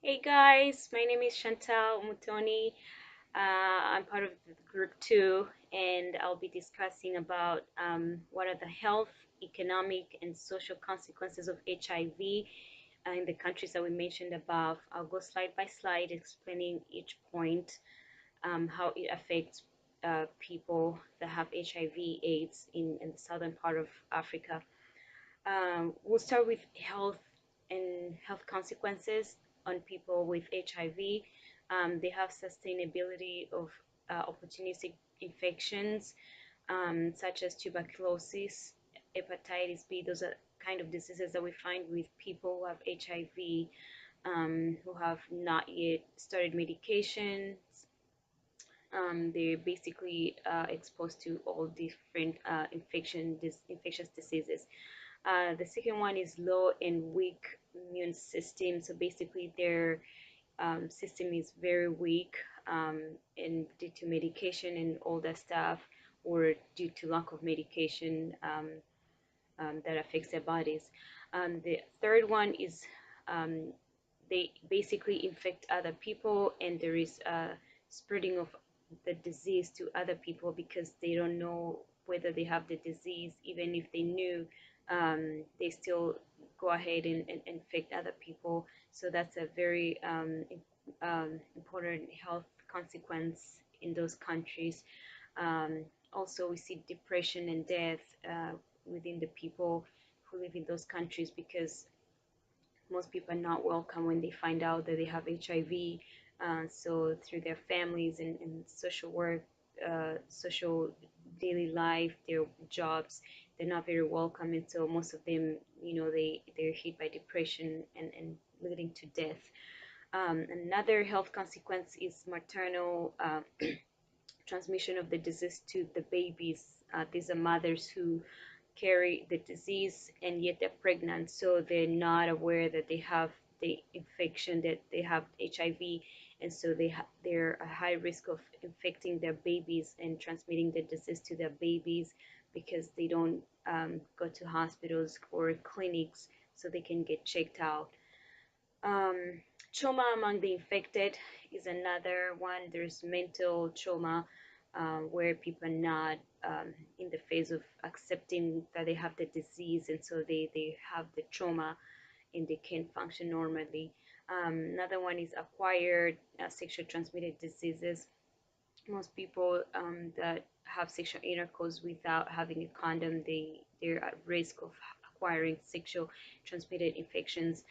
Hey guys, my name is Chantal Mutoni. I'm part of the group 2, and I'll be discussing about what are the health, economic, and social consequences of HIV in the countries that we mentioned above. I'll go slide by slide explaining each point, how it affects people that have HIV/AIDS in the southern part of Africa. We'll start with health and health consequences on people with HIV. They have sustainability of opportunistic infections, such as tuberculosis, hepatitis B. Those are kind of diseases that we find with people who have HIV, who have not yet started medication. They're basically exposed to all different infectious diseases. The second one is low and weak immune system. So basically, their system is very weak, and due to medication and all that stuff, or due to lack of medication that affects their bodies. The third one is um, they basically infect other people, and there is a spreading of the disease to other people because they don't know whether they have the disease. Even if they knew, they still go ahead and infect other people. So that's a very important health consequence in those countries. Um, Also, we see depression and death within the people who live in those countries because most people are not welcome when they find out that they have HIV. So through their families and social work, social daily life, their jobs, they're not very welcome, and so most of them, they're hit by depression and leading to death. Another health consequence is maternal transmission of the disease to the babies. These are mothers who carry the disease and yet they're pregnant, so they're not aware that they have the infection, that they have HIV, and so they're a high risk of infecting their babies and transmitting the disease to their babies because they don't go to hospitals or clinics so they can get checked out. Um, Trauma among the infected is another one. There's mental trauma where people are not in the phase of accepting that they have the disease, and so they have the trauma and they can't function normally. Another one is acquired sexual transmitted diseases. Most people that have sexual intercourse without having a condom, they're at risk of acquiring sexual transmitted infections.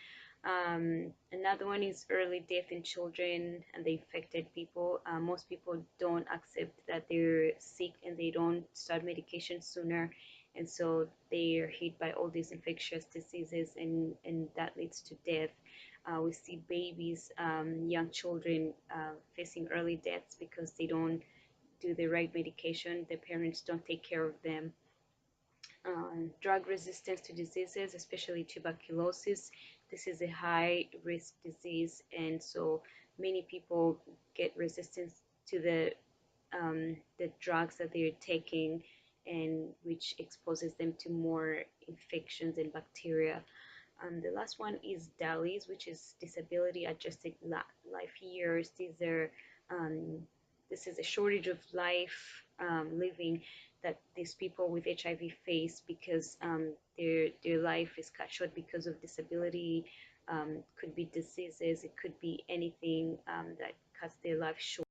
Another one is early death in children and the infected people. Most people don't accept that they're sick and they don't start medication sooner, and so they are hit by all these infectious diseases, and that leads to death. We see babies, young children facing early deaths because they don't do the right medication. The parents don't take care of them. Drug resistance to diseases, especially tuberculosis. This is a high risk disease, and so many people get resistance to the drugs that they're taking, and which exposes them to more infections and bacteria. The last one is DALYs, which is disability adjusted life years. Um, this is a shortage of life living that these people with HIV face because their life is cut short because of disability. Could be diseases, it could be anything that cuts their life short.